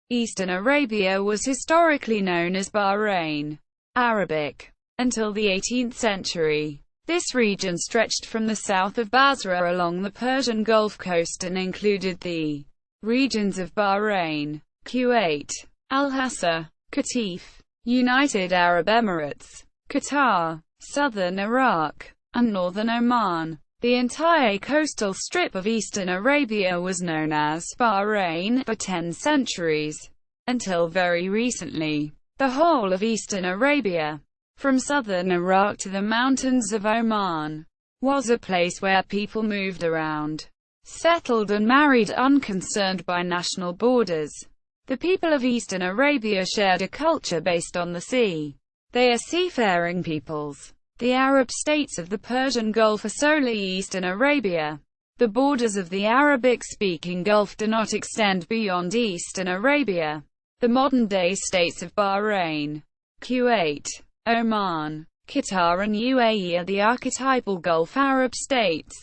Eastern Arabia was historically known as Bahrain, Arabic, until the 18th century. This region stretched from the south of Basra along the Persian Gulf coast and included the regions of Bahrain, Kuwait, Al-Hasa, Qatif, United Arab Emirates, Qatar, southern Iraq, and northern Oman. The entire coastal strip of Eastern Arabia was known as Bahrain for 10 centuries, until very recently. The whole of Eastern Arabia, from southern Iraq to the mountains of Oman, was a place where people moved around, settled and married unconcerned by national borders. The people of Eastern Arabia shared a culture based on the sea. They are seafaring peoples. The Arab states of the Persian Gulf are solely Eastern Arabia. The borders of the Arabic-speaking Gulf do not extend beyond Eastern Arabia. The modern-day states of Bahrain, Kuwait, Oman, Qatar and UAE are the archetypal Gulf Arab states.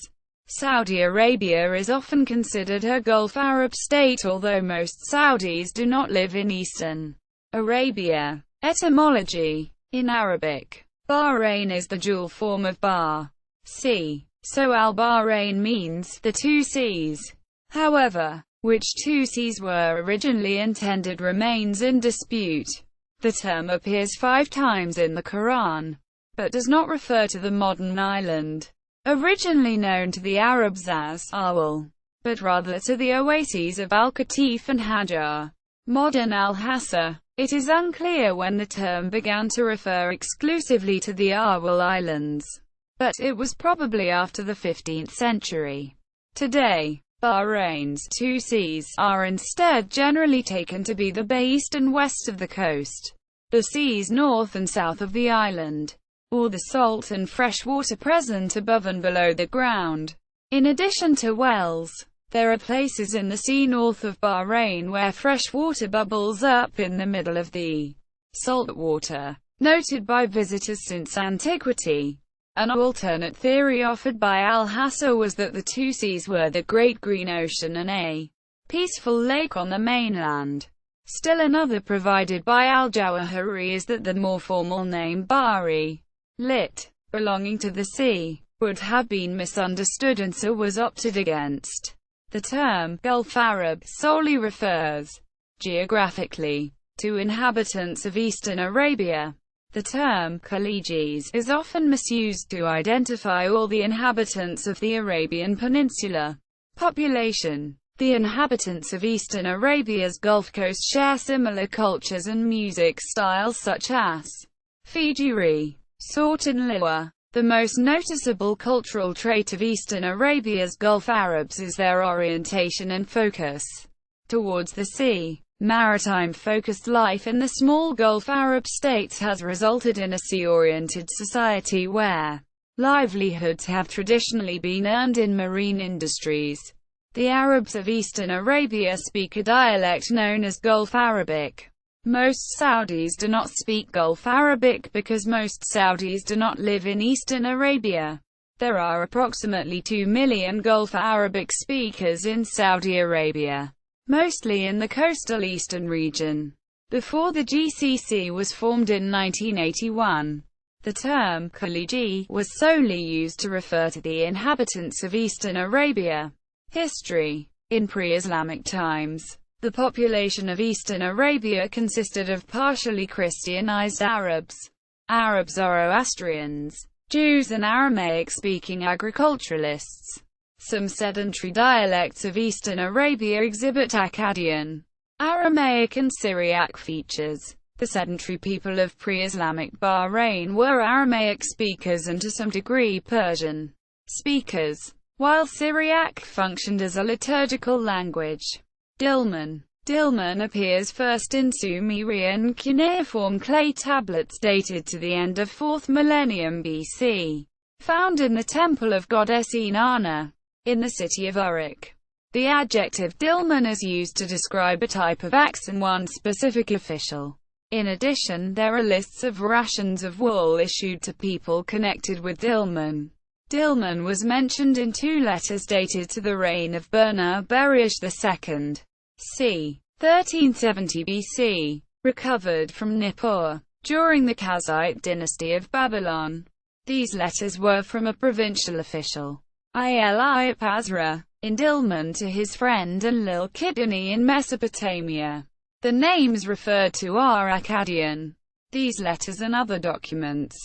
Saudi Arabia is often considered a Gulf Arab state, although most Saudis do not live in Eastern Arabia. Etymology. In Arabic, Bahrain is the dual form of Bah, sea, so Al-Bahrain means the two seas. However, which two seas were originally intended remains in dispute. The term appears 5 times in the Quran, but does not refer to the modern island, originally known to the Arabs as Awal, but rather to the oases of Al-Qatif and Hajar, modern Al-Hasa. It is unclear when the term began to refer exclusively to the Awal Islands, but it was probably after the 15th century. Today, Bahrain's two seas are instead generally taken to be the bay east and west of the coast, the seas north and south of the island, or the salt and fresh water present above and below the ground. In addition to wells, there are places in the sea north of Bahrain where fresh water bubbles up in the middle of the salt water, noted by visitors since antiquity. An alternate theory offered by Al-Hasa was that the two seas were the Great Green Ocean and a peaceful lake on the mainland. Still another provided by Al-Jawahiri is that the more formal name Bahri, lit. belonging to the sea, would have been misunderstood and so was opted against. The term Gulf Arab solely refers, geographically, to inhabitants of Eastern Arabia. The term Khalijis is often misused to identify all the inhabitants of the Arabian Peninsula population. The inhabitants of Eastern Arabia's Gulf Coast share similar cultures and music styles such as Fijiri, Sort and Liwa. The most noticeable cultural trait of Eastern Arabia's Gulf Arabs is their orientation and focus towards the sea. Maritime-focused life in the small Gulf Arab states has resulted in a sea-oriented society where livelihoods have traditionally been earned in marine industries. The Arabs of Eastern Arabia speak a dialect known as Gulf Arabic. Most Saudis do not speak Gulf Arabic because most Saudis do not live in Eastern Arabia. There are approximately 2 million Gulf Arabic speakers in Saudi Arabia, mostly in the coastal eastern region. Before the GCC was formed in 1981, the term Khaliji was solely used to refer to the inhabitants of Eastern Arabia. History. In pre-Islamic times, the population of Eastern Arabia consisted of partially Christianized Arabs, Zoroastrians, Jews and Aramaic-speaking agriculturalists. Some sedentary dialects of Eastern Arabia exhibit Akkadian, Aramaic and Syriac features. The sedentary people of pre-Islamic Bahrain were Aramaic speakers and to some degree Persian speakers, while Syriac functioned as a liturgical language. Dilmun appears first in Sumerian cuneiform clay tablets dated to the end of 4th millennium BC, found in the temple of goddess Inanna, in the city of Uruk. The adjective Dilmun is used to describe a type of axe and one specific official. In addition, there are lists of rations of wool issued to people connected with Dilmun. Dilmun was mentioned in 2 letters dated to the reign of Berna Berish II. C. 1370 BC, recovered from Nippur, during the Kassite dynasty of Babylon. These letters were from a provincial official, Ili at Basra, in Dilmun, to his friend Enlil-Kidani in Mesopotamia. The names referred to are Akkadian. These letters and other documents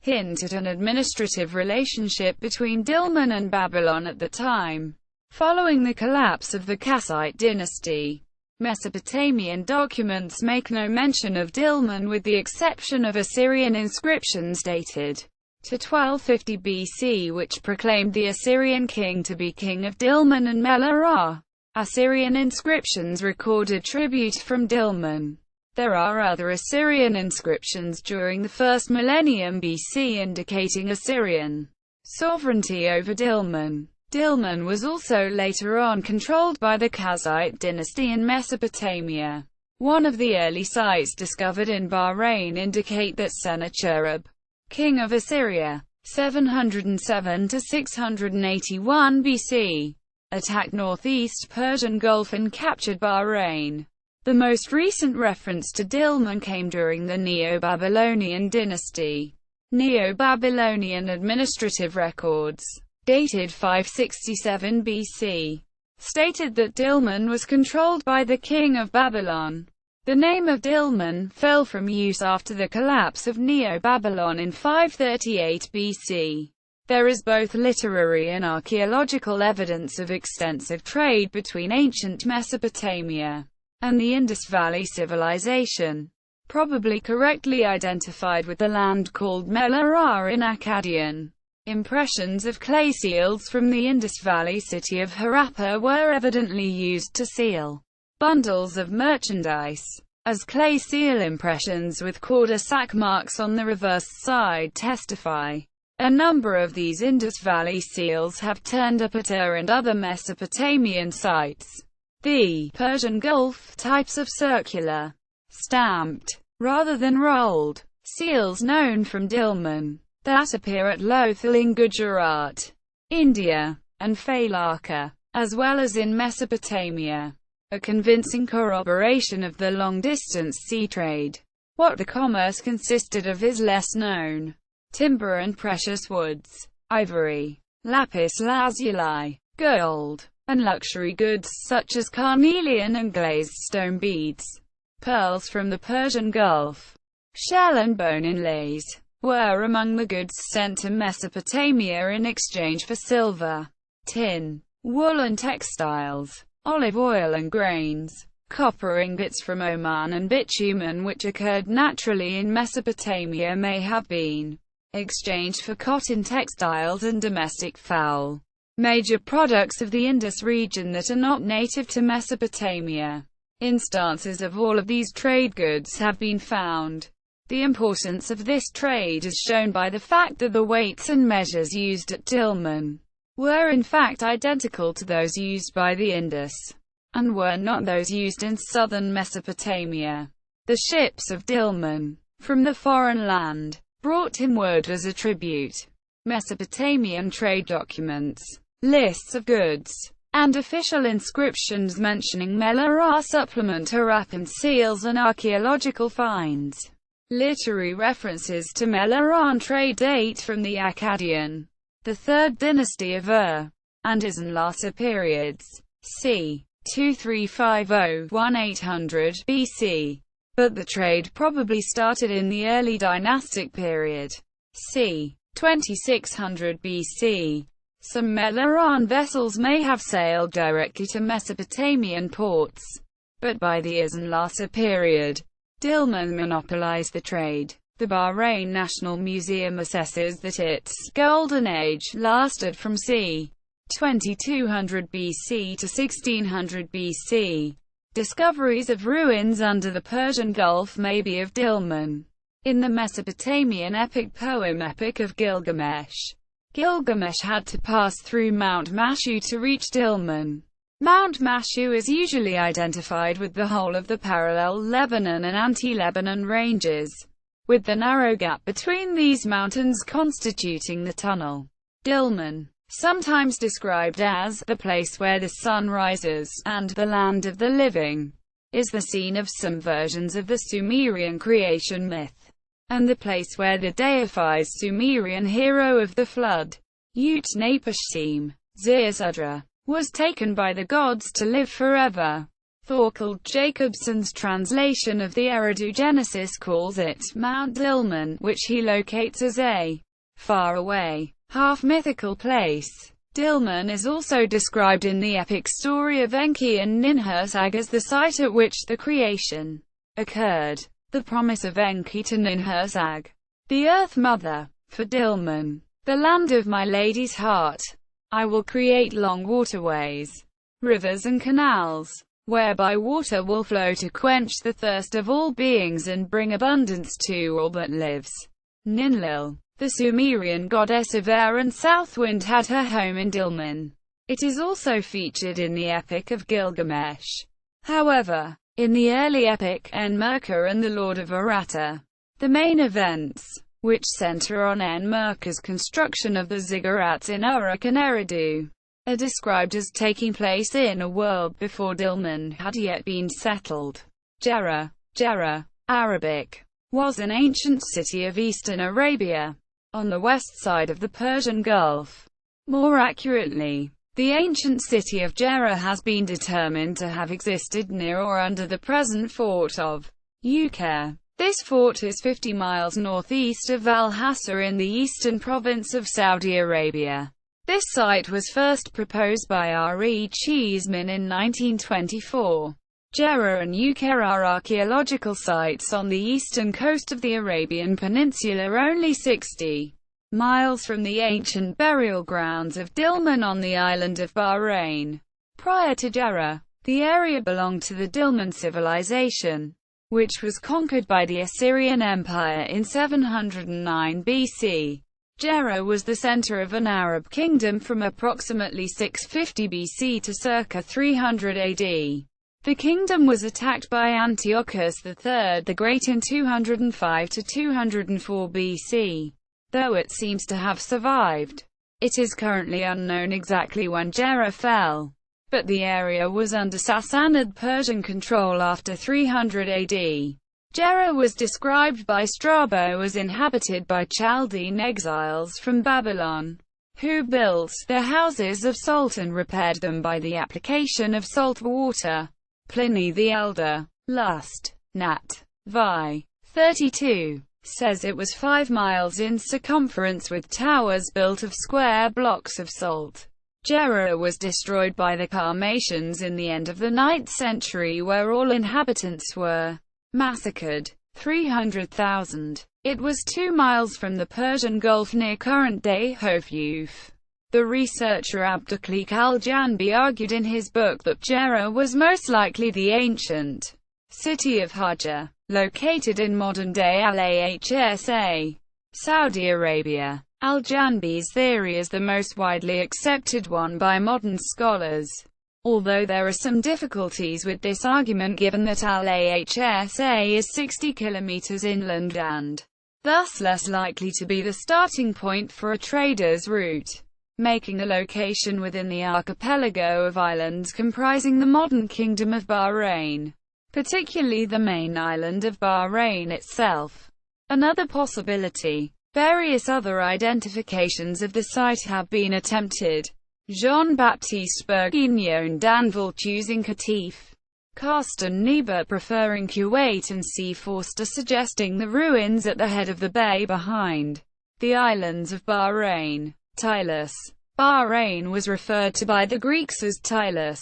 hint at an administrative relationship between Dilmun and Babylon at the time. Following the collapse of the Kassite dynasty, Mesopotamian documents make no mention of Dilmun with the exception of Assyrian inscriptions dated to 1250 BC which proclaimed the Assyrian king to be king of Dilmun and Melarah. Assyrian inscriptions recorded tribute from Dilmun. There are other Assyrian inscriptions during the first millennium BC indicating Assyrian sovereignty over Dilmun. Dilmun was also later on controlled by the Kassite dynasty in Mesopotamia. One of the early sites discovered in Bahrain indicate that Sennacherib, king of Assyria, 707 to 681 BC, attacked northeast Persian Gulf and captured Bahrain. The most recent reference to Dilmun came during the Neo-Babylonian dynasty. Neo-Babylonian administrative records, dated 567 BC, stated that Dilmun was controlled by the king of Babylon. The name of Dilmun fell from use after the collapse of Neo-Babylon in 538 BC. There is both literary and archaeological evidence of extensive trade between ancient Mesopotamia and the Indus Valley Civilization, probably correctly identified with the land called Melarah in Akkadian. Impressions of clay seals from the Indus Valley city of Harappa were evidently used to seal bundles of merchandise, as clay seal impressions with cauda sac marks on the reverse side testify. A number of these Indus Valley seals have turned up at Ur and other Mesopotamian sites. The Persian Gulf types of circular, stamped, rather than rolled, seals known from Dilmun, that appear at Lothal in Gujarat, India, and Failaka, as well as in Mesopotamia, a convincing corroboration of the long-distance sea trade. What the commerce consisted of is less known. Timber and precious woods, ivory, lapis lazuli, gold, and luxury goods such as carnelian and glazed stone beads, pearls from the Persian Gulf, shell and bone inlays, were among the goods sent to Mesopotamia in exchange for silver, tin, wool and textiles, olive oil and grains. Copper ingots from Oman and bitumen which occurred naturally in Mesopotamia may have been exchanged for cotton textiles and domestic fowl, major products of the Indus region that are not native to Mesopotamia. Instances of all of these trade goods have been found. The importance of this trade is shown by the fact that the weights and measures used at Dilmun were in fact identical to those used by the Indus, and were not those used in southern Mesopotamia. The ships of Dilmun, from the foreign land, brought him wood as a tribute. Mesopotamian trade documents, lists of goods, and official inscriptions mentioning Melarah supplement Harappan seals and archaeological finds. Literary references to Melarah trade date from the Akkadian, the 3rd dynasty of Ur, and Al-Hasa periods, c. 2350–1800 BC. But the trade probably started in the early dynastic period, c. 2600 BC. Some Melarah vessels may have sailed directly to Mesopotamian ports, but by the Al-Hasa period, Dilmun monopolized the trade. The Bahrain National Museum assesses that its golden age lasted from c. 2200 BC to 1600 BC. Discoveries of ruins under the Persian Gulf may be of Dilmun. In the Mesopotamian epic poem Epic of Gilgamesh, Gilgamesh had to pass through Mount Mashu to reach Dilmun. Mount Mashu is usually identified with the whole of the parallel Lebanon and anti-Lebanon ranges, with the narrow gap between these mountains constituting the tunnel. Dilmun, sometimes described as the place where the sun rises, and the land of the living, is the scene of some versions of the Sumerian creation myth, and the place where the deified Sumerian hero of the flood, Utnapishtim, Ziusudra, was taken by the gods to live forever. Thorkild Jacobson's translation of the Eridu Genesis calls it Mount Dilmun, which he locates as a far-away, half-mythical place. Dilmun is also described in the epic story of Enki and Ninhursag as the site at which the creation occurred. The promise of Enki to Ninhursag, the Earth Mother, for Dilmun, the land of my lady's heart, I will create long waterways, rivers and canals, whereby water will flow to quench the thirst of all beings and bring abundance to all that lives. Ninlil, the Sumerian goddess of air and south wind, had her home in Dilmun. It is also featured in the Epic of Gilgamesh. However, in the early epic, Enmerkar and the Lord of Aratta, the main events, which center on Enmerkar's construction of the ziggurats in Uruk and Eridu, are described as taking place in a world before Dilmun had yet been settled. Gerra, Arabic, was an ancient city of eastern Arabia, on the west side of the Persian Gulf. More accurately, the ancient city of Gerra has been determined to have existed near or under the present fort of Uqair. This fort is 50 miles northeast of Al-Hasa in the eastern province of Saudi Arabia. This site was first proposed by R.E. Cheeseman in 1924. Gerra and Uqair are archaeological sites on the eastern coast of the Arabian Peninsula, only 60 miles from the ancient burial grounds of Dilmun on the island of Bahrain. Prior to Gerra, the area belonged to the Dilmun civilization, which was conquered by the Assyrian Empire in 709 BC. Gerra was the center of an Arab kingdom from approximately 650 BC to circa 300 AD. The kingdom was attacked by Antiochus III the Great in 205 to 204 BC, though it seems to have survived. It is currently unknown exactly when Gerra fell, but the area was under Sassanid Persian control after 300 AD. Gerra was described by Strabo as inhabited by Chaldean exiles from Babylon, who built their houses of salt and repaired them by the application of salt water. Pliny the Elder, Lust, Nat. Vi. 32, says it was 5 miles in circumference with towers built of square blocks of salt. Gerra was destroyed by the Sarmatians in the end of the 9th century, where all inhabitants were massacred. 300,000. It was 2 miles from the Persian Gulf near current-day Hofuf. The researcher Abdulkhalik al-Janbi argued in his book that Gerra was most likely the ancient city of Hajjah, located in modern-day Al-Hasa, Saudi Arabia. Al-Janbi's theory is the most widely accepted one by modern scholars, although there are some difficulties with this argument given that Al-Hasa is 60 kilometers inland and thus less likely to be the starting point for a trader's route, making the location within the archipelago of islands comprising the modern Kingdom of Bahrain, particularly the main island of Bahrain itself. Another possibility. Various other identifications of the site have been attempted. Jean-Baptiste Bourguignon d'Anville choosing Qatif, Carsten Niebuhr preferring Kuwait, and C. Forster suggesting the ruins at the head of the bay behind the islands of Bahrain. Tylos. Bahrain was referred to by the Greeks as Tylos,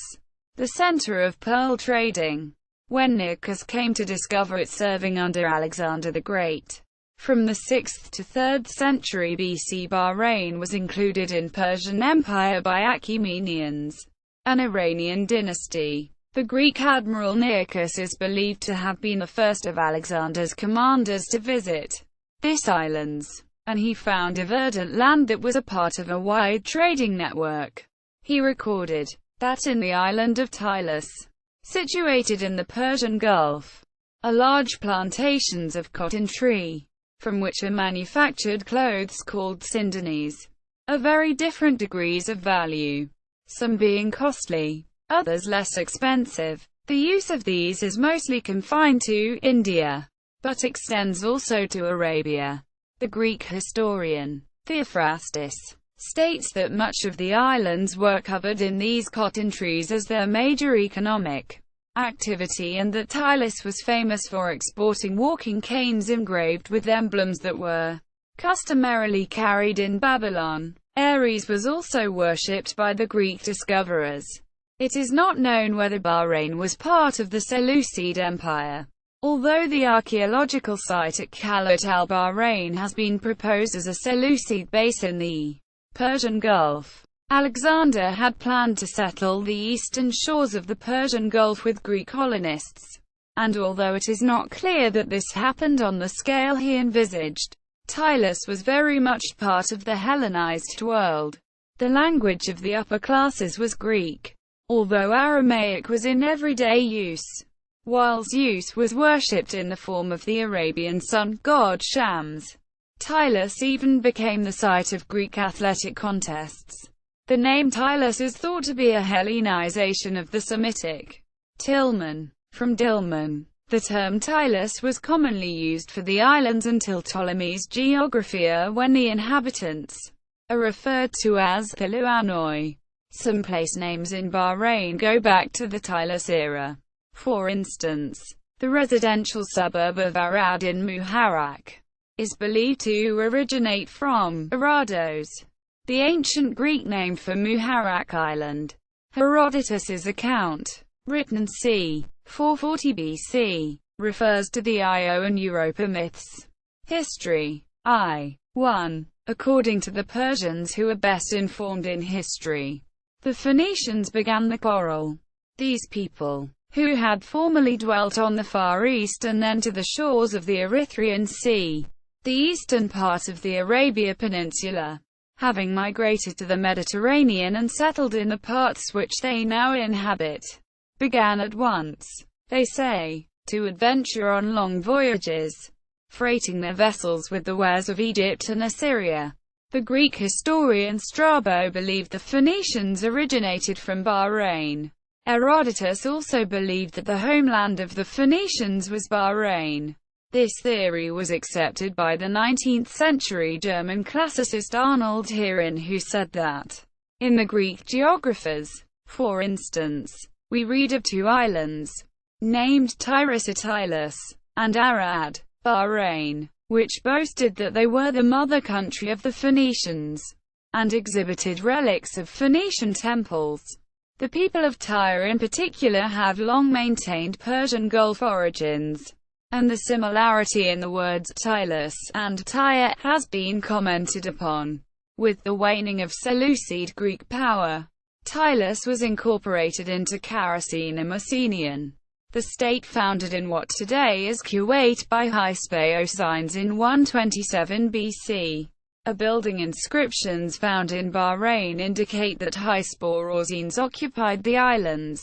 the center of pearl trading, when Nearchus came to discover it, serving under Alexander the Great. From the 6th to 3rd century BC, Bahrain was included in Persian Empire by Achaemenians, an Iranian dynasty. The Greek admiral Nearchus is believed to have been the first of Alexander's commanders to visit these islands, and he found a verdant land that was a part of a wide trading network. He recorded that in the island of Tylos, situated in the Persian Gulf, are large plantations of cotton tree, from which are manufactured clothes called sindanis, of very different degrees of value, some being costly, others less expensive. The use of these is mostly confined to India, but extends also to Arabia. The Greek historian Theophrastus states that much of the islands were covered in these cotton trees as their major economic activity, and that Tylos was famous for exporting walking canes engraved with emblems that were customarily carried in Babylon. Ares was also worshipped by the Greek discoverers. It is not known whether Bahrain was part of the Seleucid Empire, although the archaeological site at Khalat al-Bahrain has been proposed as a Seleucid base in the Persian Gulf. Alexander had planned to settle the eastern shores of the Persian Gulf with Greek colonists, and although it is not clear that this happened on the scale he envisaged, Tylos was very much part of the Hellenized world. The language of the upper classes was Greek, although Aramaic was in everyday use. While Zeus was worshipped in the form of the Arabian sun god Shams, Tylos even became the site of Greek athletic contests. The name Tylos is thought to be a Hellenization of the Semitic Tilman, from Dilmun. The term Tylos was commonly used for the islands until Ptolemy's Geographia, when the inhabitants are referred to as Thiluanoi. Some place names in Bahrain go back to the Tylos era. For instance, the residential suburb of Arad in Muharraq is believed to originate from Arados, the ancient Greek name for Muharraq Island. Herodotus's account, written c. 440 BC, refers to the Io and Europa myths. History. I.1. According to the Persians, who are best informed in history, the Phoenicians began the quarrel. These people, who had formerly dwelt on the Far East and then to the shores of the Erythraean Sea, the eastern part of the Arabia Peninsula, having migrated to the Mediterranean and settled in the parts which they now inhabit, began at once, they say, to adventure on long voyages, freighting their vessels with the wares of Egypt and Assyria. The Greek historian Strabo believed the Phoenicians originated from Bahrain. Herodotus also believed that the homeland of the Phoenicians was Bahrain. This theory was accepted by the 19th-century German classicist Arnold Heeren, who said that, in the Greek geographers, for instance, we read of two islands, named Tyros or Tylos, and Arad, Bahrain, which boasted that they were the mother country of the Phoenicians, and exhibited relics of Phoenician temples. The people of Tyre in particular have long maintained Persian Gulf origins, and the similarity in the words Tylos and Tyre has been commented upon. With the waning of Seleucid Greek power, Tylos was incorporated into Caracena Mycenaean, the state founded in what today is Kuwait by Hyspaosines in 127 BC. A building inscriptions found in Bahrain indicate that Hyspaosines occupied the islands,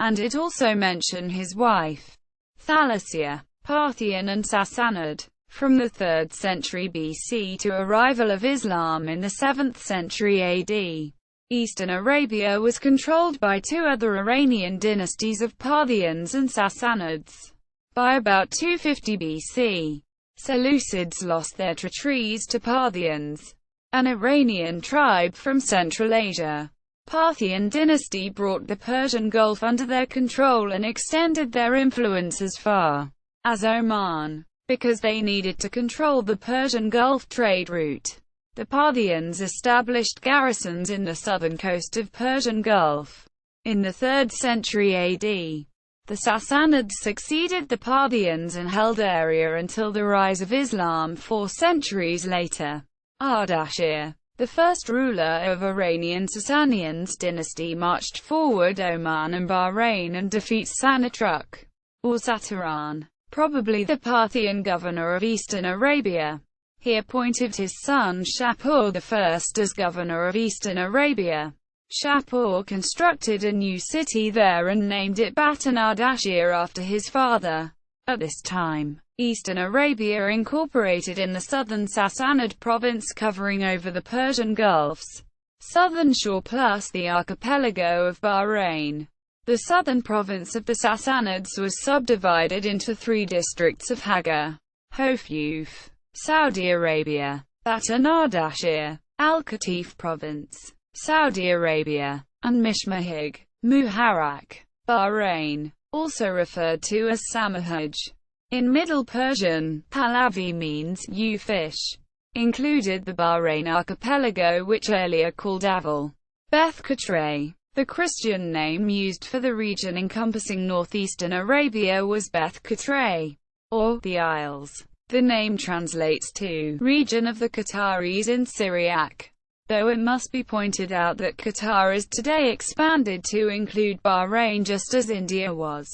and it also mention his wife, Thalassia. Parthian and Sassanid. From the 3rd century BC to arrival of Islam in the 7th century AD, Eastern Arabia was controlled by two other Iranian dynasties of Parthians and Sassanids. By about 250 BC, Seleucids lost their territories to Parthians, an Iranian tribe from Central Asia. Parthian dynasty brought the Persian Gulf under their control and extended their influence as far as Oman. Because they needed to control the Persian Gulf trade route, the Parthians established garrisons in the southern coast of Persian Gulf. In the 3rd century AD, the Sassanids succeeded the Parthians and held area until the rise of Islam 4 centuries later. Ardashir, the first ruler of Iranian Sasanians dynasty, marched forward Oman and Bahrain and defeats Sanatruk, or Sataran, probably the Parthian governor of Eastern Arabia. He appointed his son Shapur I as governor of Eastern Arabia. Shapur constructed a new city there and named it Batan Ardashir after his father. At this time, Eastern Arabia incorporated in the southern Sassanid province covering over the Persian Gulf's southern shore plus the archipelago of Bahrain. The southern province of the Sassanids was subdivided into three districts of Hagar, Hofuf, Saudi Arabia, Batan Ardashir, Al-Qatif province, Saudi Arabia, and Mishmahig, Muharraq, Bahrain, also referred to as Samahaj. In Middle Persian, Pahlavi means "you fish", included the Bahrain archipelago, which earlier called Aval, Beth Qatray. The Christian name used for the region encompassing northeastern Arabia was Beth Qatray, or the Isles. The name translates to region of the Qataris in Syriac, though it must be pointed out that Qatar is today expanded to include Bahrain, just as India was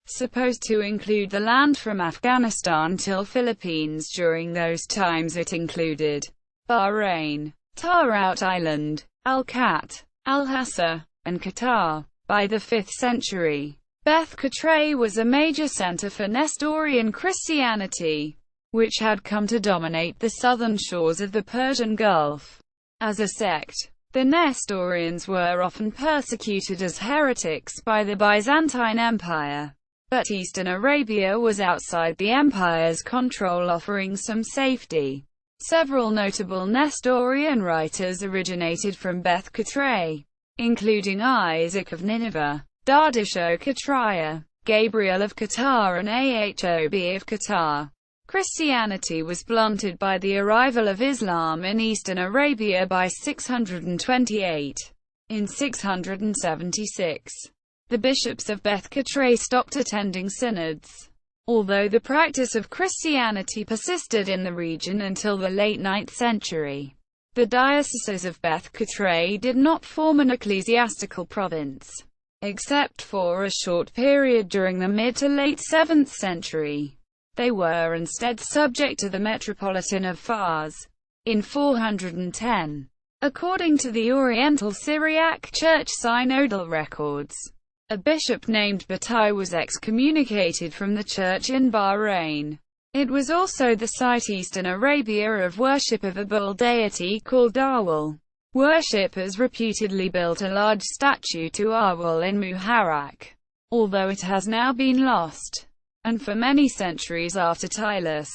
supposed to include the land from Afghanistan till Philippines. During those times it included Bahrain, Tarout Island, Al-Khat, Al-Hasa, and Qatar. By the 5th century, Beth Qatray was a major center for Nestorian Christianity, which had come to dominate the southern shores of the Persian Gulf. As a sect, the Nestorians were often persecuted as heretics by the Byzantine Empire, but Eastern Arabia was outside the empire's control, offering some safety. Several notable Nestorian writers originated from Beth Qatray, including Isaac of Nineveh, Dardisho Qatraya, Gabriel of Qatar, and Ahob of Qatar. Christianity was blunted by the arrival of Islam in Eastern Arabia by 628. In 676, the bishops of Beth Qatray stopped attending synods, although the practice of Christianity persisted in the region until the late 9th century. The diocese of Beth Qatray did not form an ecclesiastical province, except for a short period during the mid to late 7th century. They were instead subject to the Metropolitan of Fars. In 410, according to the Oriental Syriac Church synodal records, a bishop named Batai was excommunicated from the church in Bahrain. It was also the site Eastern Arabia of worship of a bull deity called Awal. Worshippers reputedly built a large statue to Awal in Muharraq, although it has now been lost. And for many centuries after Tilas,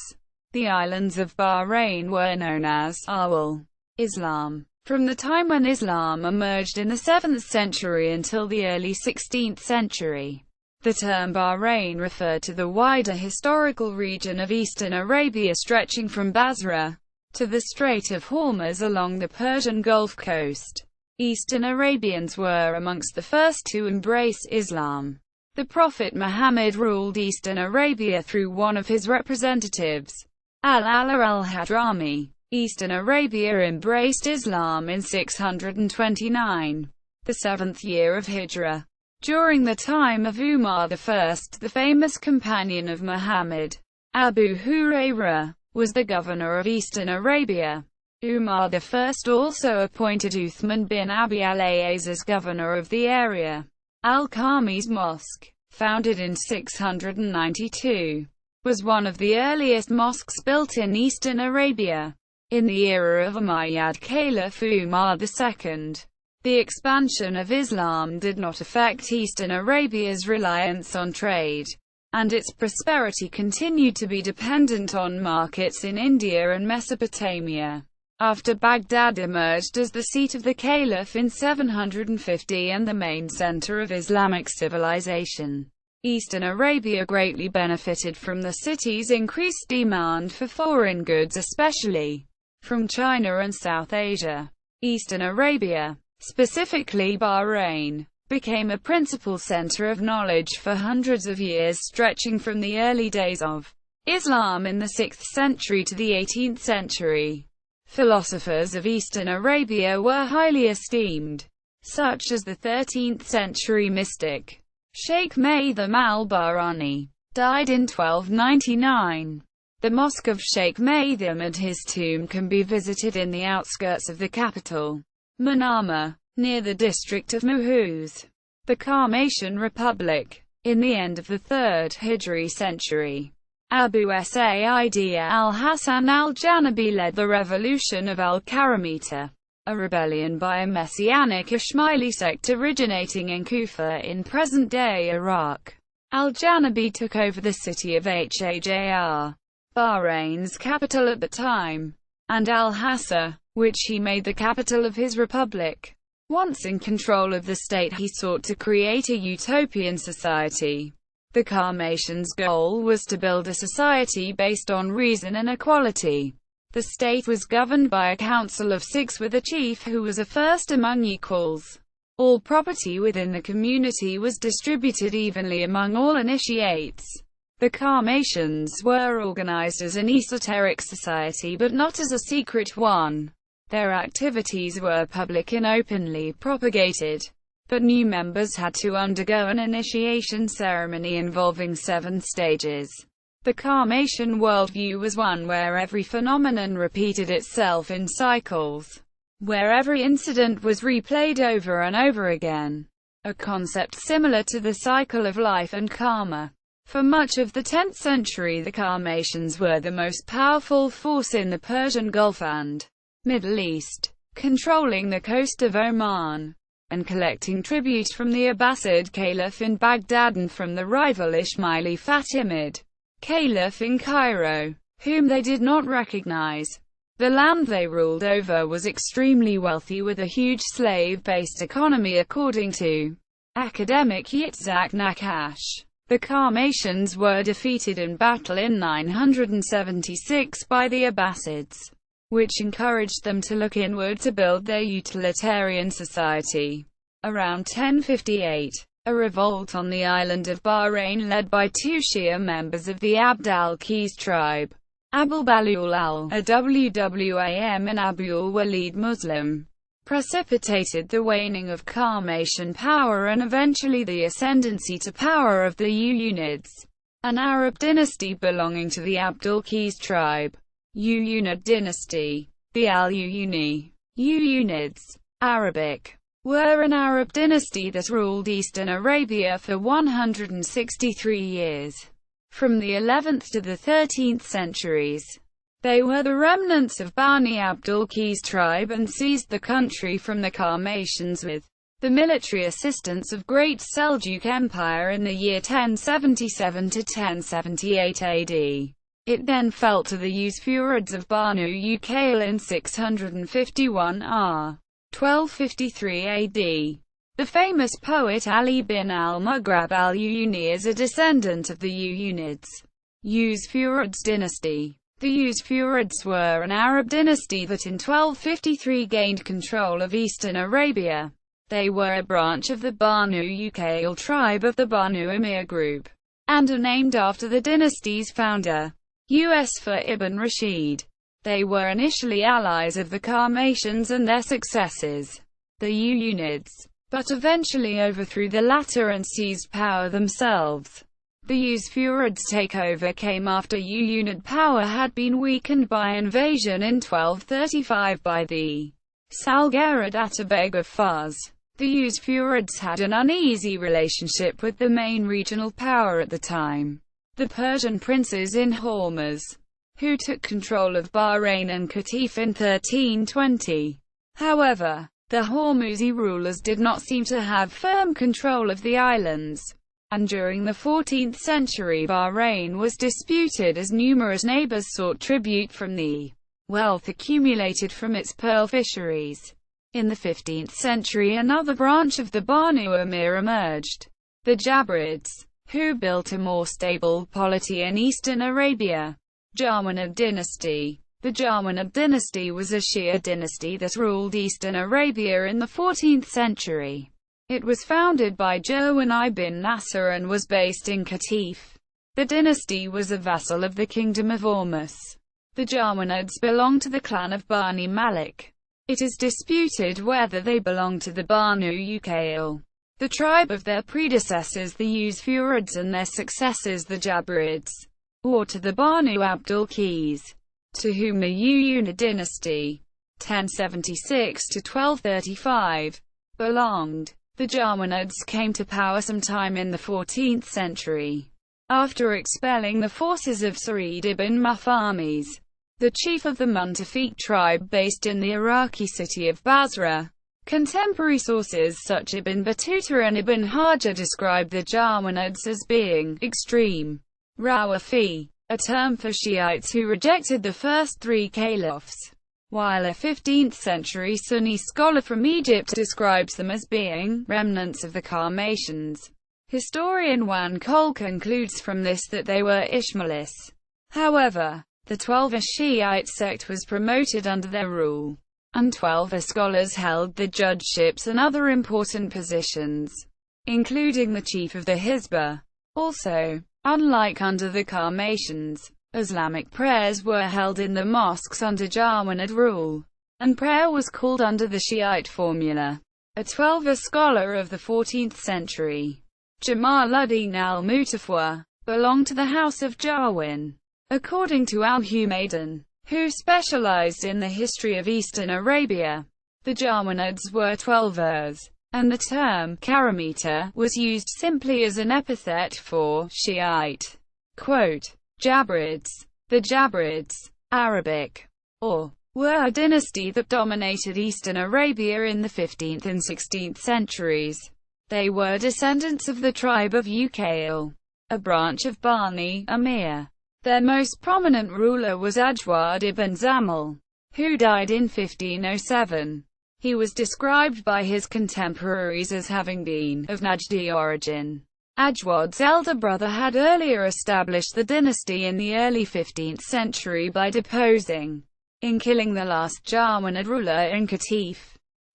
the islands of Bahrain were known as Awal. Islam. From the time when Islam emerged in the 7th century until the early 16th century, the term Bahrain referred to the wider historical region of Eastern Arabia stretching from Basra to the Strait of Hormuz along the Persian Gulf coast. Eastern Arabians were amongst the first to embrace Islam. The Prophet Muhammad ruled Eastern Arabia through one of his representatives, Al-Ala al-Hadrami. Eastern Arabia embraced Islam in 629, the 7th year of Hijrah. During the time of Umar I, the famous companion of Muhammad, Abu Hurairah, was the governor of Eastern Arabia. Umar I also appointed Uthman bin Abi al-Ayyaz as governor of the area. Al-Khamis Mosque, founded in 692, was one of the earliest mosques built in Eastern Arabia. In the era of Umayyad Caliph Umar II, the expansion of Islam did not affect Eastern Arabia's reliance on trade, and its prosperity continued to be dependent on markets in India and Mesopotamia. After Baghdad emerged as the seat of the Caliph in 750 and the main center of Islamic civilization, Eastern Arabia greatly benefited from the city's increased demand for foreign goods, especially from China and South Asia. Eastern Arabia, specifically Bahrain, became a principal center of knowledge for hundreds of years, stretching from the early days of Islam in the 6th century to the 18th century. Philosophers of Eastern Arabia were highly esteemed, such as the 13th century mystic Sheikh Maytham al-Bahrani, died in 1299. The mosque of Sheikh Maytham and his tomb can be visited in the outskirts of the capital, Manama, near the district of Muhuz. The Qarmatian Republic. In the end of the 3rd Hijri century, Abu Sa'id al-Hasan al-Janabi led the revolution of al-Karamita. a rebellion by a messianic Ismaili sect originating in Kufa in present-day Iraq. Al-Janabi took over the city of Hajr, Bahrain's capital at the time, and Al-Hasa, which he made the capital of his republic. Once in control of the state, he sought to create a utopian society. The Qarmatians' goal was to build a society based on reason and equality. The state was governed by a council of 6 with a chief who was a first among equals. All property within the community was distributed evenly among all initiates. The Qarmatians were organized as an esoteric society but not as a secret one. Their activities were public and openly propagated, but new members had to undergo an initiation ceremony involving 7 stages. The Qarmatian worldview was one where every phenomenon repeated itself in cycles, where every incident was replayed over and over again, a concept similar to the cycle of life and karma. For much of the 10th century, the Qarmatians were the most powerful force in the Persian Gulf and Middle East, controlling the coast of Oman, and collecting tribute from the Abbasid Caliph in Baghdad and from the rival Ismaili Fatimid Caliph in Cairo, whom they did not recognize. The land they ruled over was extremely wealthy with a huge slave-based economy according to academic Yitzhak Nakash. The Qarmatians were defeated in battle in 976 by the Abbasids, which encouraged them to look inward to build their utilitarian society. Around 1058, a revolt on the island of Bahrain led by 2 Shia members of the Abd al-Qais tribe, Abul Balul al-Awwam and Abul Walid Muslim, precipitated the waning of Qarmatian power and eventually the ascendancy to power of the Unids, an Arab dynasty belonging to the Abd al-Qais tribe. Unid dynasty. The Unids, Arabic, were an Arab dynasty that ruled eastern Arabia for 163 years, from the 11th to the 13th centuries. They were the remnants of Bani Abd al-Qais tribe and seized the country from the Qarmatians with the military assistance of Great Seljuk Empire in the year 1077 to 1078 AD. It then fell to the Usfurids of Banu Uqayl in 651 r. 1253 AD. The famous poet Ali bin al-Mughrab al-Uyuni is a descendant of the Unids. Usfurids dynasty. The Usfurids were an Arab dynasty that in 1253 gained control of eastern Arabia. They were a branch of the Banu Uqayl tribe of the Banu Emir group, and are named after the dynasty's founder, Usfur ibn Rashid. They were initially allies of the Qarmatians and their successors, the Unids, but eventually overthrew the latter and seized power themselves. The Usfurids' takeover came after Unid power had been weakened by invasion in 1235 by the Salgharid Atabeg of Fars. The Usfurids had an uneasy relationship with the main regional power at the time, the Persian princes in Hormuz, who took control of Bahrain and Qatif in 1320. However, the Hormuzi rulers did not seem to have firm control of the islands, and during the 14th century Bahrain was disputed as numerous neighbors sought tribute from the wealth accumulated from its pearl fisheries. In the 15th century another branch of the Banu Emir emerged, the Jabrids, who built a more stable polity in eastern Arabia. Jawinid dynasty. The Jawinid dynasty was a Shia dynasty that ruled eastern Arabia in the 14th century. It was founded by Jawin ibn Nasser and was based in Qatif. The dynasty was a vassal of the Kingdom of Ormus. The Jawinids belonged to the clan of Bani Malik. It is disputed whether they belonged to the Banu Uqayl, the tribe of their predecessors the Usfurids and their successors the Jabrids, or to the Banu Abd al-Qais, to whom the Unid dynasty, 1076 to 1235, belonged. The Jawinids came to power sometime in the 14th century. After expelling the forces of Sa'id ibn Muhammad, the chief of the Muntafiq tribe based in the Iraqi city of Basra. Contemporary sources such Ibn Battuta and Ibn Hajar describe the Jawanids as being extreme Rawafi, a term for Shiites who rejected the first three caliphs, while a 15th-century Sunni scholar from Egypt describes them as being remnants of the Qarmatians. Historian Wan Kol concludes from this that they were Ismailis. However, the Twelver Shiite sect was promoted under their rule, and Twelver scholars held the judgeships and other important positions, including the chief of the Hizbah. Also, unlike under the Qarmatians, Islamic prayers were held in the mosques under Jawanid rule, and prayer was called under the Shiite formula. A Twelver scholar of the 14th century, Jamaluddin al-Mutafwa, belonged to the House of Jarwin. According to al-Humaydan, who specialized in the history of Eastern Arabia, the Jawanids were Twelvers, and the term Karamita was used simply as an epithet for Shiite. Quote, Jabrids. The Jabrids, Arabic, or were a dynasty that dominated Eastern Arabia in the 15th and 16th centuries. They were descendants of the tribe of Uqayl, a branch of Bani Amir. Their most prominent ruler was Ajwad ibn Zamal, who died in 1507. He was described by his contemporaries as having been of Najdi origin. Ajwad's elder brother had earlier established the dynasty in the early 15th century by deposing, in killing the last Jawanid ruler in Qatif.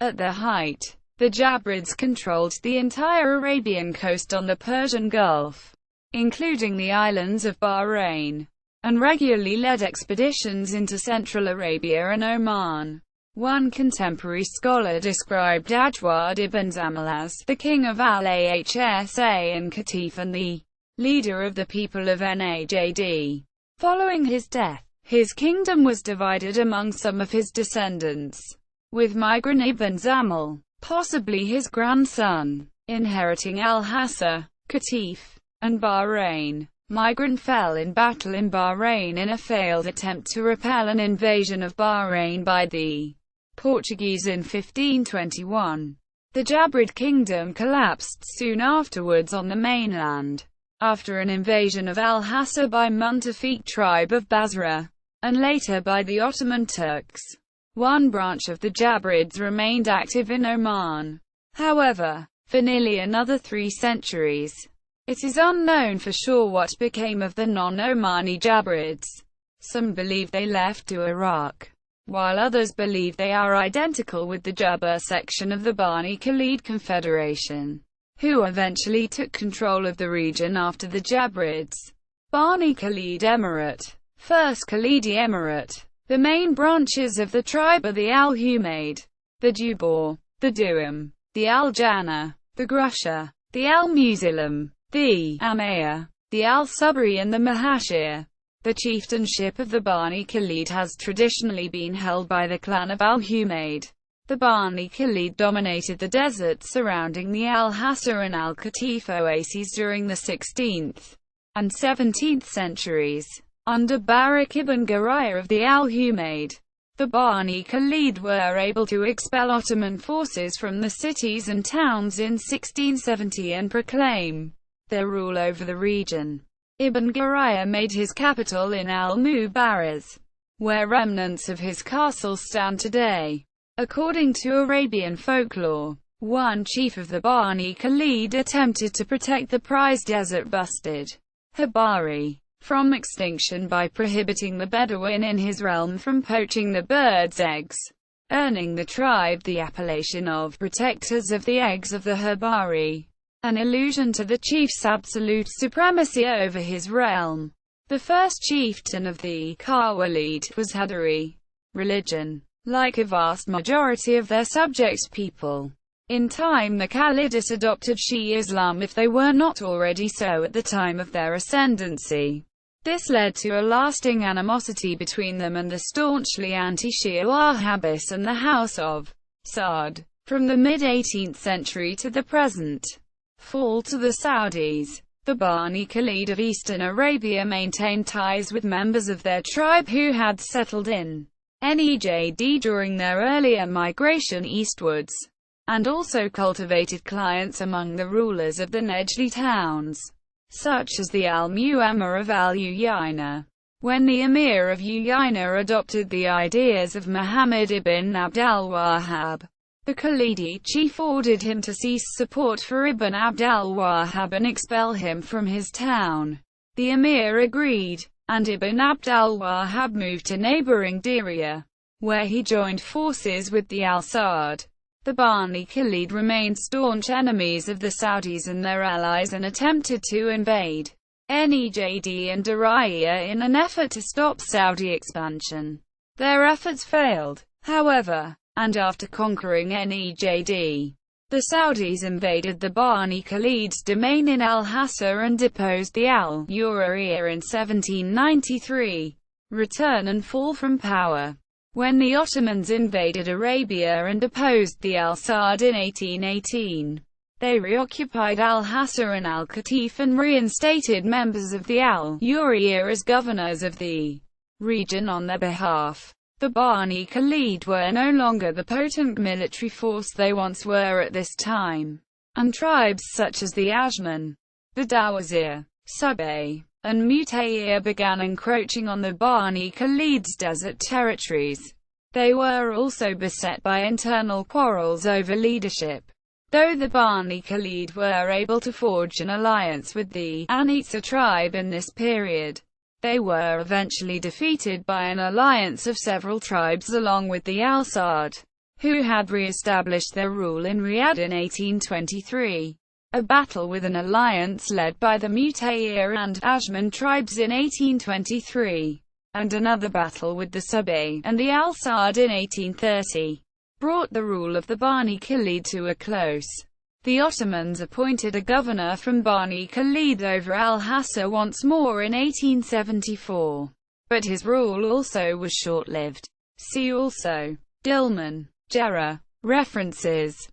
At their height, the Jabrids controlled the entire Arabian coast on the Persian Gulf, including the islands of Bahrain, and regularly led expeditions into Central Arabia and Oman. One contemporary scholar described Ajwad ibn Zamal as the king of Al-Hasa and Qatif and the leader of the people of Najd. Following his death, his kingdom was divided among some of his descendants, with Migran ibn Zamal, possibly his grandson, inheriting Al-Hasa, Qatif, and Bahrain. Migran fell in battle in Bahrain in a failed attempt to repel an invasion of Bahrain by the Portuguese in 1521. The Jabrid kingdom collapsed soon afterwards on the mainland, after an invasion of Al-Hasa by Muntafiq tribe of Basra, and later by the Ottoman Turks. One branch of the Jabrids remained active in Oman, however, for nearly another 3 centuries. It is unknown for sure what became of the non-Omani Jabrids. Some believe they left to Iraq, while others believe they are identical with the Jabr section of the Bani Khalid Confederation, who eventually took control of the region after the Jabrids. Bani Khalid Emirate, First Khalidi Emirate. The main branches of the tribe are the Al-Humayd, the Jubor, the Duam, the Al-Jana, the Grusha, the Al-Muzalim, the Amaya, the Al-Sabri and the Mahashir. The chieftainship of the Bani Khalid has traditionally been held by the clan of Al-Humayd. The Bani Khalid dominated the deserts surrounding the Al-Hasa and Al-Qatif oases during the 16th and 17th centuries. Under Barak ibn Gharaya of the Al-Humayd, the Bani Khalid were able to expel Ottoman forces from the cities and towns in 1670 and proclaim their rule over the region. Ibn Gharaya made his capital in Al-Mubaraz, where remnants of his castle stand today. According to Arabian folklore, one chief of the Bani Khalid attempted to protect the prized desert-busted Habari from extinction by prohibiting the Bedouin in his realm from poaching the birds' eggs, earning the tribe the appellation of protectors of the eggs of the Habari, an allusion to the chief's absolute supremacy over his realm. The first chieftain of the Khawalid was Hadari religion, like a vast majority of their subject people. In time the Khalidites adopted Shia Islam if they were not already so at the time of their ascendancy. This led to a lasting animosity between them and the staunchly anti-Shia Wahhabis and the House of Saud. From the mid-18th century to the present fall to the Saudis, The Bani Khalid of eastern Arabia maintained ties with members of their tribe who had settled in Nejd during their earlier migration eastwards, and also cultivated clients among the rulers of the Nejd towns, such as the Al-Mu'ammar of Al-Uyayna. When the Emir of Uyayna adopted the ideas of Muhammad ibn Abd al-Wahhab, the Khalidi chief ordered him to cease support for Ibn Abd al-Wahhab and expel him from his town. The Emir agreed, and Ibn Abd al-Wahhab moved to neighboring Diriyah, where he joined forces with the Al-Saud. The Bani Khalid remained staunch enemies of the Saudis and their allies and attempted to invade Nejd and Diriyah in an effort to stop Saudi expansion. Their efforts failed, however, and after conquering Nejd, the Saudis invaded the Bani Khalid's domain in Al-Hasa and deposed the Al-Uraiya in 1793. Return and fall from power. When the Ottomans invaded Arabia and deposed the Al-Saud in 1818, they reoccupied Al-Hasa and Al-Qatif and reinstated members of the Al-Uraiya as governors of the region on their behalf. The Bani Khalid were no longer the potent military force they once were at this time, and tribes such as the Ajman, the Dawazir, Subay, and Mutayir began encroaching on the Bani Khalid's desert territories. They were also beset by internal quarrels over leadership. Though the Bani Khalid were able to forge an alliance with the Anitsa tribe in this period, they were eventually defeated by an alliance of several tribes along with the Al-Saud, who had re-established their rule in Riyadh in 1823. A battle with an alliance led by the Mutayir and Ajman tribes in 1823, and another battle with the Subay and the Al-Saud in 1830, brought the rule of the Bani Khalid to a close. The Ottomans appointed a governor from Bani Khalid over Al-Hasa once more in 1874, but his rule also was short-lived. See also Dilmun, Gerra. References